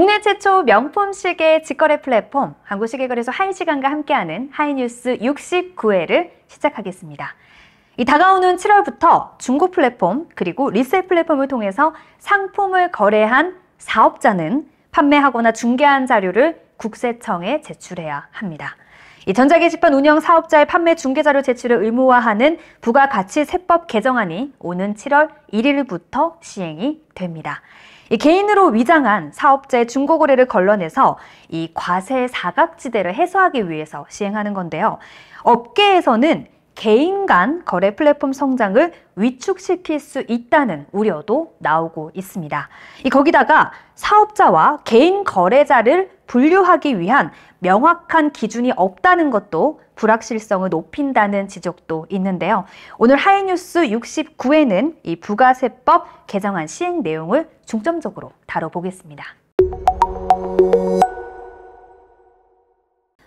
국내 최초 명품 시계 직거래 플랫폼 한국시계거래소 하이시간과 함께하는 하이뉴스 69회를 시작하겠습니다. 이 다가오는 7월부터 중고 플랫폼 그리고 리셀 플랫폼을 통해서 상품을 거래한 사업자는 판매하거나 중개한 자료를 국세청에 제출해야 합니다. 이 전자게시판 운영 사업자의 판매 중개자료 제출을 의무화하는 부가가치세법 개정안이 오는 7월 1일부터 시행이 됩니다. 이 개인으로 위장한 사업자의 중고거래를 걸러내서 이 과세 사각지대를 해소하기 위해서 시행하는 건데요. 업계에서는 개인 간 거래 플랫폼 성장을 위축시킬 수 있다는 우려도 나오고 있습니다. 거기다가 사업자와 개인 거래자를 분류하기 위한 명확한 기준이 없다는 것도 불확실성을 높인다는 지적도 있는데요. 오늘 하이뉴스 69회는 이 부가세법 개정안 시행 내용을 중점적으로 다뤄보겠습니다.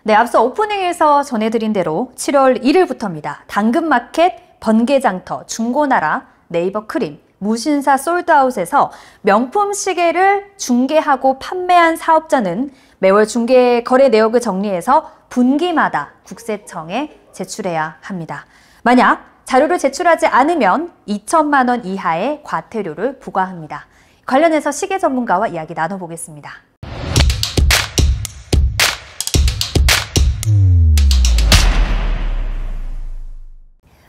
네, 앞서 오프닝에서 전해드린 대로 7월 1일부터입니다. 당근마켓, 번개장터, 중고나라, 네이버 크림, 무신사 솔드아웃에서 명품 시계를 중개하고 판매한 사업자는 매월 중개 거래 내역을 정리해서 분기마다 국세청에 제출해야 합니다. 만약 자료를 제출하지 않으면 2천만 원 이하의 과태료를 부과합니다. 관련해서 시계 전문가와 이야기 나눠보겠습니다.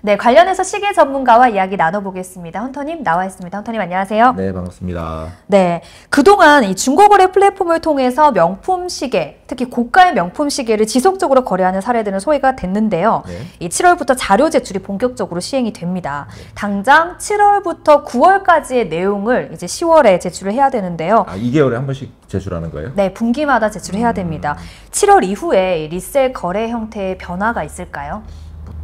네, 관련해서 시계 전문가와 이야기 나눠보겠습니다. 헌터님 나와 있습니다. 헌터님 안녕하세요. 네, 반갑습니다. 네, 그동안 이 중고거래 플랫폼을 통해서 명품 시계, 특히 고가의 명품 시계를 지속적으로 거래하는 사례들은 소개가 됐는데요. 네. 이 7월부터 자료 제출이 본격적으로 시행이 됩니다. 당장 7월부터 9월까지의 내용을 이제 10월에 제출을 해야 되는데요. 2개월에 한 번씩 제출하는 거예요? 네, 분기마다 제출해야 됩니다. 7월 이후에 리셀 거래 형태의 변화가 있을까요?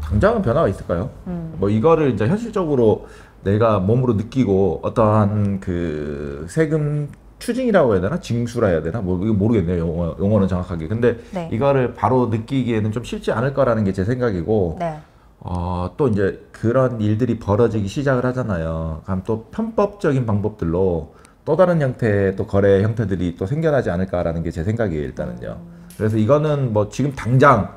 당장은 변화가 있을까요? 뭐 이거를 이제 현실적으로 내가 몸으로 느끼고 어떠한 그 세금 추징이라고 해야 되나? 징수라 해야 되나? 뭐 이거 모르겠네요. 용어는 정확하게. 근데 네. 이거를 바로 느끼기에는 좀 쉽지 않을 거라는 게 제 생각이고 네. 또 이제 그런 일들이 벌어지기 시작을 하잖아요. 그럼 또 편법적인 방법들로 또 다른 형태의 또 거래 형태들이 또 생겨나지 않을까라는 게 제 생각이에요, 일단은요. 그래서 이거는 뭐 지금 당장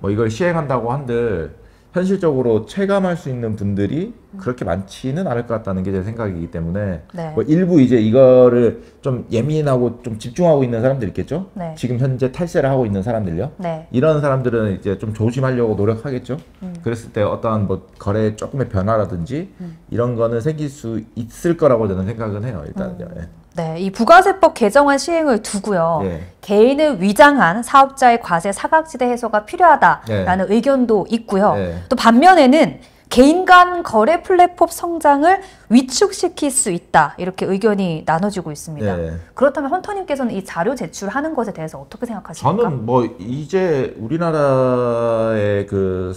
뭐 이걸 시행한다고 한들 현실적으로 체감할 수 있는 분들이 그렇게 많지는 않을 것 같다는 게 제 생각이기 때문에 네. 뭐 일부 이제 이거를 좀 예민하고 좀 집중하고 있는 사람들 있겠죠? 네. 지금 현재 탈세를 하고 있는 사람들요. 네. 이런 사람들은 이제 좀 조심하려고 노력하겠죠? 그랬을 때 어떠한 뭐 거래 조금의 변화라든지 이런 거는 생길 수 있을 거라고 저는 생각은 해요, 일단은요. 예. 네, 이 부가세법 개정안 시행을 두고요. 예. 개인을 위장한 사업자의 과세 사각지대 해소가 필요하다라는 의견도 있고요. 예. 또 반면에는 개인 간 거래 플랫폼 성장을 위축시킬 수 있다. 이렇게 의견이 나눠지고 있습니다. 예. 그렇다면 헌터님께서는 이 자료 제출하는 것에 대해서 어떻게 생각하십니까? 저는 뭐 이제 우리나라의 그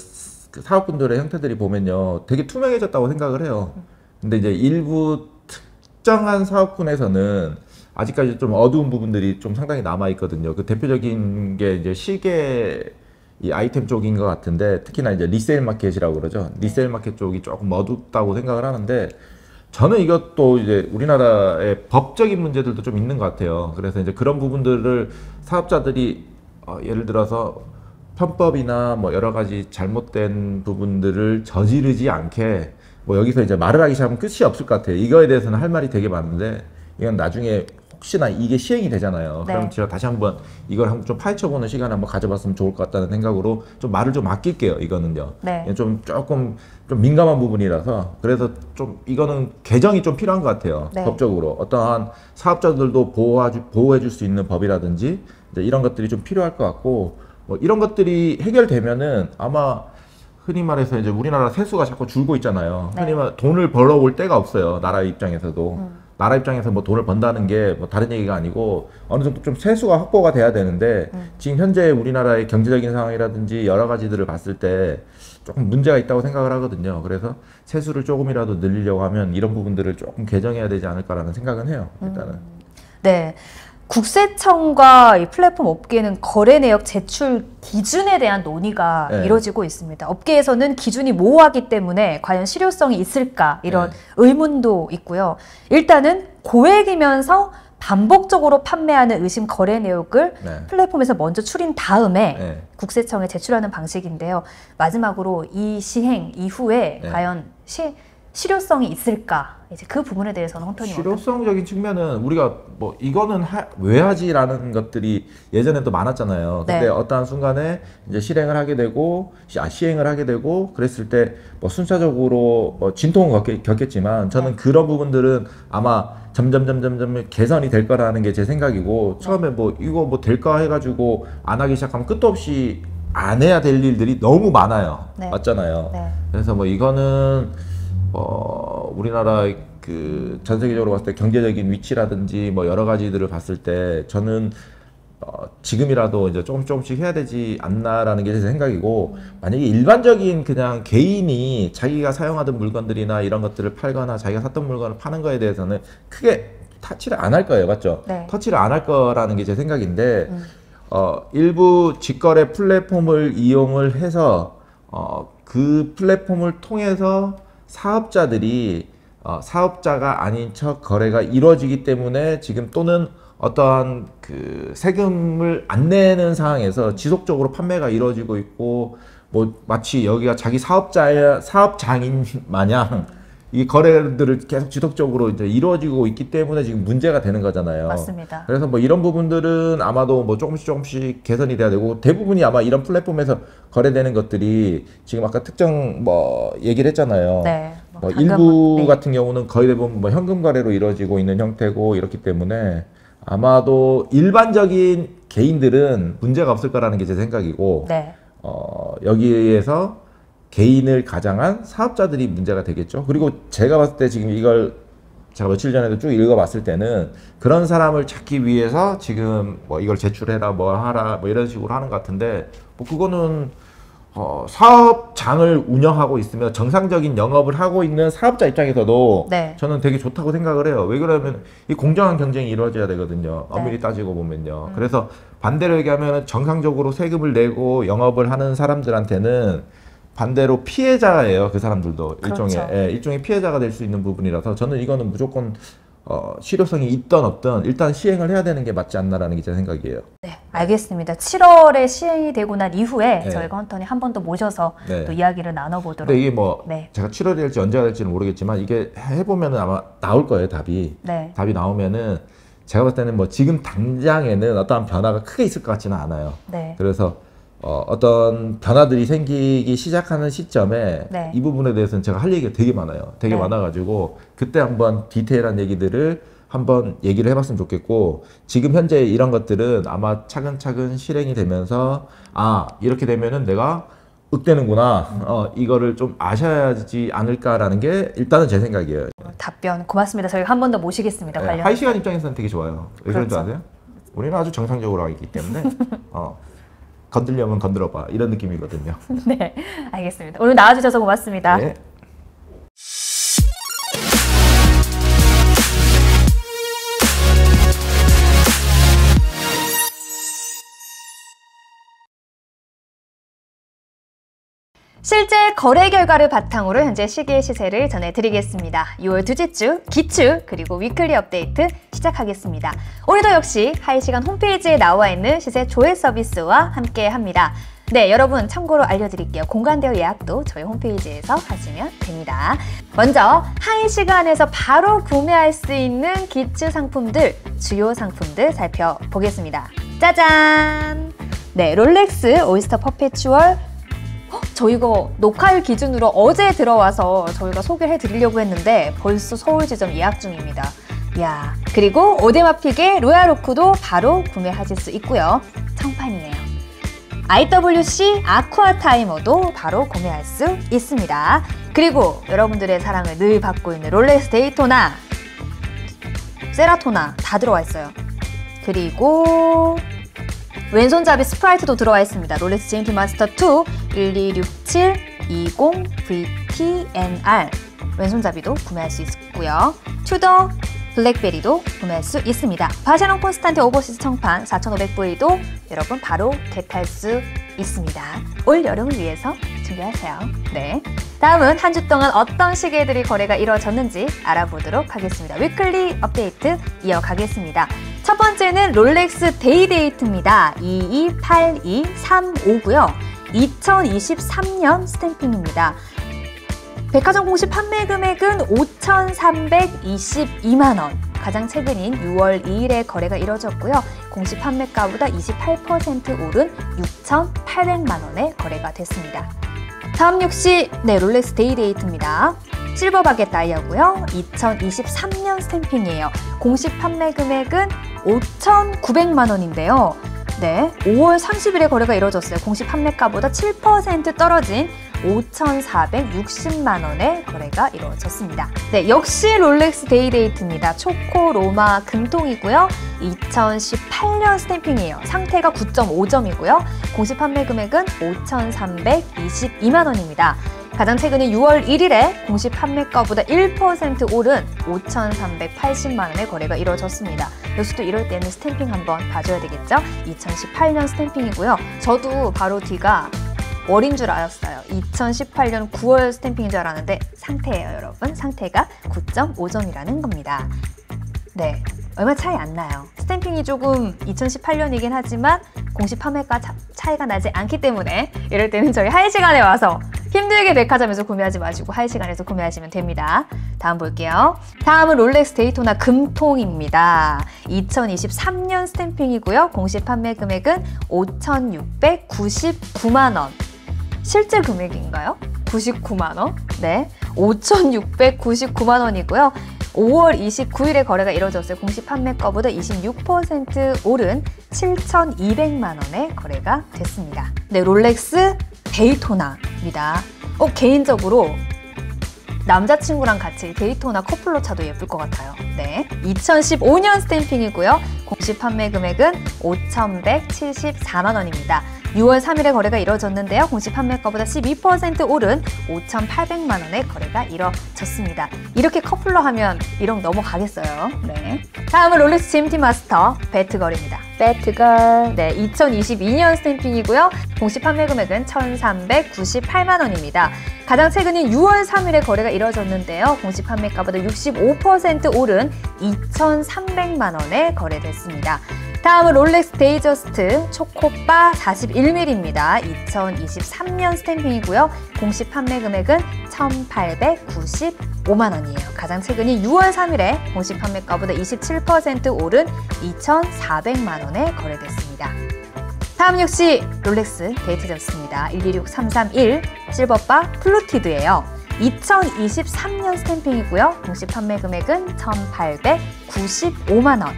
사업군들의 형태들이 보면요, 되게 투명해졌다고 생각을 해요. 근데 이제 일부 특정한 사업군에서는 아직까지 좀 어두운 부분들이 좀 상당히 남아 있거든요. 그 대표적인 게 이제 시계 이 아이템 쪽인 것 같은데, 특히나 이제 리세일 마켓이라고 그러죠. 리세일 마켓 쪽이 조금 어둡다고 생각을 하는데, 저는 이것도 이제 우리나라의 법적인 문제들도 좀 있는 것 같아요. 그래서 이제 그런 부분들을 사업자들이 예를 들어서 편법이나 뭐 여러 가지 잘못된 부분들을 저지르지 않게 뭐 여기서 이제 말을 하기 시작하면 끝이 없을 것 같아요. 이거에 대해서는 할 말이 되게 많은데, 이건 나중에 혹시나 이게 시행이 되잖아요. 네. 그럼 제가 다시 한번 이걸 한번 좀 파헤쳐보는 시간을 한번 가져봤으면 좋을 것 같다는 생각으로 좀 말을 좀 아낄게요. 이거는요. 네. 조금 민감한 부분이라서, 그래서 좀 이거는 개정이 좀 필요한 것 같아요. 네. 법적으로 어떠한 사업자들도 보호해줄 수 있는 법이라든지 이제 이런 것들이 좀 필요할 것 같고, 뭐 이런 것들이 해결되면은 아마 흔히 말해서 이제 우리나라 세수가 자꾸 줄고 있잖아요. 네. 흔히 말 돈을 벌어올 데가 없어요. 나라 입장에서도. 나라 입장에서 뭐 돈을 번다는 게 뭐 다른 얘기가 아니고 어느 정도 좀 세수가 확보가 돼야 되는데, 지금 현재 우리나라의 경제적인 상황이라든지 여러 가지들을 봤을 때 조금 문제가 있다고 생각을 하거든요. 그래서 세수를 조금이라도 늘리려고 하면 이런 부분들을 조금 개정해야 되지 않을까라는 생각은 해요, 일단은. 네. 국세청과 이 플랫폼 업계는 거래 내역 제출 기준에 대한 논의가 네. 이루어지고 있습니다. 업계에서는 기준이 모호하기 때문에 과연 실효성이 있을까 이런 네. 의문도 있고요. 일단은 고액이면서 반복적으로 판매하는 의심 거래 내역을 네. 플랫폼에서 먼저 추린 다음에 네. 국세청에 제출하는 방식인데요. 마지막으로 이 시행 이후에 네. 과연 실효성이 있을까? 이제 그 부분에 대해서는 헌터님 실효성적인 측면은 우리가 뭐 이거는 왜 하지라는 것들이 예전에도 많았잖아요. 근데 네. 어떠한 순간에 이제 시행을 하게 되고 그랬을 때 뭐 순차적으로 뭐 진통은 겪겠지만 저는 네. 그런 부분들은 아마 점점 개선이 될 거라는 게 제 생각이고 처음에 뭐 이거 뭐 될까 해가지고 안 하기 시작하면 끝도 없이 안 해야 될 일들이 너무 많아요. 네. 맞잖아요. 네. 그래서 뭐 이거는 우리나라 그 전 세계적으로 봤을 때 경제적인 위치라든지 뭐 여러 가지들을 봤을 때 저는 지금이라도 이제 조금씩 해야 되지 않나라는 게 제 생각이고 만약에 일반적인 그냥 개인이 자기가 사용하던 물건들이나 이런 것들을 팔거나 자기가 샀던 물건을 파는 거에 대해서는 크게 터치를 안 할 거예요. 맞죠? 네. 터치를 안 할 거라는 게 제 생각인데 일부 직거래 플랫폼을 이용을 해서 그 플랫폼을 통해서 사업자들이 사업자가 아닌 척 거래가 이루어지기 때문에 지금 또는 어떠한 그 세금을 안 내는 상황에서 지속적으로 판매가 이루어지고 있고 뭐 마치 여기가 자기 사업장인 마냥 이 거래들을 계속 지속적으로 이제 이루어지고 있기 때문에 지금 문제가 되는 거잖아요. 맞습니다. 그래서 뭐 이런 부분들은 아마도 뭐 조금씩 개선이 돼야 되고 대부분이 아마 이런 플랫폼에서 거래되는 것들이 지금 아까 특정 뭐 얘기를 했잖아요. 네. 뭐 일부 네. 같은 경우는 거의 대부분 뭐 현금 거래로 이루어지고 있는 형태고 이렇기 때문에 아마도 일반적인 개인들은 문제가 없을 거라는 게 제 생각이고 네. 여기에서 개인을 가장한 사업자들이 문제가 되겠죠. 그리고 제가 봤을 때 지금 이걸 제가 며칠 전에도 쭉 읽어봤을 때는 그런 사람을 찾기 위해서 지금 뭐 이걸 제출해라 뭐 하라 뭐 이런 식으로 하는 것 같은데 뭐 그거는 사업장을 운영하고 있으면 정상적인 영업을 하고 있는 사업자 입장에서도 네. 저는 되게 좋다고 생각을 해요. 왜 그러면 이 공정한 경쟁이 이루어져야 되거든요. 엄밀히 네. 따지고 보면요. 그래서 반대로 얘기하면 정상적으로 세금을 내고 영업을 하는 사람들한테는 반대로 피해자예요. 그 사람들도 그렇죠. 일종의 피해자가 될 수 있는 부분이라서 저는 이거는 무조건 실효성이 있든 없든 일단 시행을 해야 되는 게 맞지 않나라는 게 제 생각이에요. 네, 알겠습니다. 7월에 시행이 되고 난 이후에 네. 저희가 헌터님 한 번 더 모셔서 네. 또 이야기를 나눠보도록. 근데 이게 뭐 네. 제가 7월이 될지 언제가 될지는 모르겠지만 이게 해보면은 아마 나올 거예요. 답이. 네. 답이 나오면은 제가 봤을 때는 뭐 지금 당장에는 어떠한 변화가 크게 있을 것 같지는 않아요. 네. 그래서 어떤 변화들이 생기기 시작하는 시점에 네. 이 부분에 대해서는 제가 할 얘기가 되게 많아요. 되게 네. 많아가지고 그때 한번 디테일한 얘기들을 한번 얘기를 해봤으면 좋겠고 지금 현재 이런 것들은 아마 차근차근 실행이 되면서 이렇게 되면은 내가 윽대는구나 이거를 좀 아셔야지 않을까라는 게 일단은 제 생각이에요. 답변 고맙습니다. 저희가 한 번 더 모시겠습니다. 관련. 하이시간 입장에서는 되게 좋아요. 왜 그런 줄 그렇죠. 아세요? 우리는 아주 정상적으로 하기 때문에 건들려면 건드려봐 이런 느낌이거든요. 네, 알겠습니다. 오늘 나와주셔서 고맙습니다. 네. 실제 거래 결과를 바탕으로 현재 시계 시세를 전해드리겠습니다. 6월 둘째 주 기축 그리고 위클리 업데이트 시작하겠습니다. 오늘도 역시 하이시간 홈페이지에 나와 있는 시세 조회 서비스와 함께합니다. 네, 여러분 참고로 알려드릴게요. 공간대여 예약도 저희 홈페이지에서 하시면 됩니다. 먼저 하이시간에서 바로 구매할 수 있는 기축 상품들, 주요 상품들 살펴보겠습니다. 짜잔! 네, 롤렉스 오이스터 퍼페추얼 저희가 녹화일 기준으로 어제 들어와서 저희가 소개를 해드리려고 했는데 벌써 서울 지점 예약 중입니다. 이야, 그리고 오데마픽의 로얄오크도 바로 구매하실 수 있고요. 청판이에요. IWC 아쿠아 타이머도 바로 구매할 수 있습니다. 그리고 여러분들의 사랑을 늘 받고 있는 롤렉스 데이토나, 세라토나 다 들어와 있어요. 그리고 왼손잡이 스프라이트도 들어와 있습니다. 롤렉스 GMT 마스터 2 1267 20 VTNR 왼손잡이도 구매할 수 있고요. 튜더 블랙베리도 구매할 수 있습니다. 바샤론 콘스탄테 오버시즈 청판 4500V도 여러분 바로 겟할 수 있습니다. 올 여름을 위해서 준비하세요. 네. 다음은 한 주 동안 어떤 시계들이 거래가 이루어졌는지 알아보도록 하겠습니다. 위클리 업데이트 이어가겠습니다. 첫 번째는 롤렉스 데이데이트입니다. 228235고요. 2023년 스탬핑입니다. 백화점 공식 판매 금액은 5,322만 원. 가장 최근인 6월 2일에 거래가 이뤄졌고요. 공식 판매가보다 28% 오른 6,800만 원에 거래가 됐습니다. 다음 역시 롤렉스 데이데이트입니다. 실버 바겟 다이아고요. 2023년 스탬핑이에요. 공식 판매 금액은 5,900만 원인데요. 네, 5월 30일에 거래가 이뤄졌어요. 공식 판매가보다 7% 떨어진 5,460만 원에 거래가 이루어졌습니다. 네, 역시 롤렉스 데이데이트입니다. 초코 로마 금통이고요. 2018년 스탬핑이에요. 상태가 9.5점이고요. 공식 판매 금액은 5,322만 원입니다. 가장 최근인 6월 1일에 공식 판매가보다 1% 오른 5,380만 원의 거래가 이루어졌습니다. 역시도 이럴 때는 스탬핑 한번 봐줘야 되겠죠? 2018년 스탬핑이고요. 저도 바로 뒤가 월인 줄 알았어요. 2018년 9월 스탬핑인 줄 알았는데 상태예요, 여러분. 상태가 9.5점이라는 겁니다. 네, 얼마 차이 안 나요. 스탬핑이 조금 2018년이긴 하지만 공식 판매가 차이가 나지 않기 때문에 이럴 때는 저희 하이 시간에 와서 힘들게 백화점에서 구매하지 마시고 하이 시간에서 구매하시면 됩니다. 다음 볼게요. 다음은 롤렉스 데이토나 금통입니다. 2023년 스탬핑이고요. 공식 판매 금액은 5,699만 원. 실제 금액인가요? 99만 원? 네, 5,699만 원이고요. 5월 29일에 거래가 이뤄졌어요. 공식 판매가보다 26% 오른 7,200만 원에 거래가 됐습니다. 네, 롤렉스 데이토나입니다. 개인적으로 남자친구랑 같이 데이토나 커플로 차도 예쁠 것 같아요. 네, 2015년 스탬핑이고요. 공식 판매 금액은 5,174만 원입니다. 6월 3일에 거래가 이뤄졌는데요. 공식 판매가보다 12% 오른 5,800만 원의 거래가 이뤄졌습니다. 이렇게 커플로 하면 1억 넘어가겠어요. 네. 다음은 롤렉스 GMT 마스터 배트걸입니다. 배트걸. 네, 2022년 스탬핑이고요. 공식 판매 금액은 1,398만 원입니다. 가장 최근인 6월 3일에 거래가 이뤄졌는데요. 공식 판매가보다 65% 오른 2,300만 원에 거래됐습니다. 다음은 롤렉스 데이저스트 초코바 41mm입니다. 2023년 스탬핑이고요. 공식 판매 금액은 1,895만 원이에요. 가장 최근인 6월 3일에 공식 판매가보다 27% 오른 2,400만 원에 거래됐습니다. 다음 역시 롤렉스 데이트저스트입니다. 126331 실버바 플루티드예요. 2023년 스탬핑이고요. 공식 판매 금액은 1,895만 원.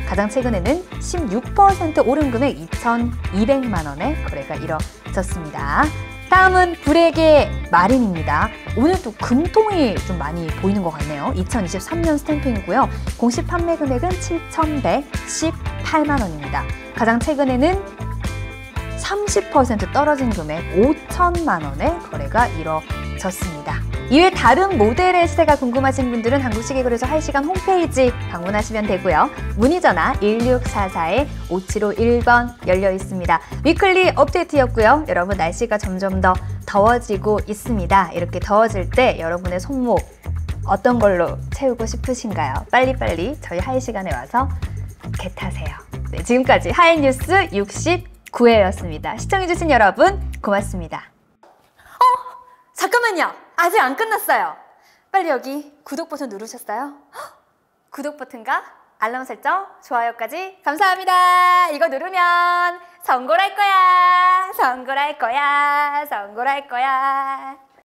가장 최근에는 16% 오른 금액 2,200만 원에 거래가 이뤄졌습니다. 다음은 브레게 마린입니다. 오늘 또 금통이 좀 많이 보이는 것 같네요. 2023년 스탬핑이고요. 공식 판매 금액은 7,118만 원입니다. 가장 최근에는 30% 떨어진 금액 5천만 원에 거래가 이뤄졌습니다. 이외 다른 모델의 시세가 궁금하신 분들은 한국시계거래소 하이시간 홈페이지 방문하시면 되고요. 문의전화 1644-5751번 열려 있습니다. 위클리 업데이트였고요. 여러분 날씨가 점점 더 더워지고 있습니다. 이렇게 더워질 때 여러분의 손목 어떤 걸로 채우고 싶으신가요? 빨리빨리 저희 하이시간에 와서 겟하세요. 네, 지금까지 하이뉴스 69회였습니다. 시청해주신 여러분 고맙습니다. 잠깐만요. 아직 안 끝났어요. 빨리 여기 구독 버튼 누르셨어요? 구독 버튼과 알람 설정, 좋아요까지 감사합니다. 이거 누르면 선골할 거야. 선골할 거야. 선골할 거야.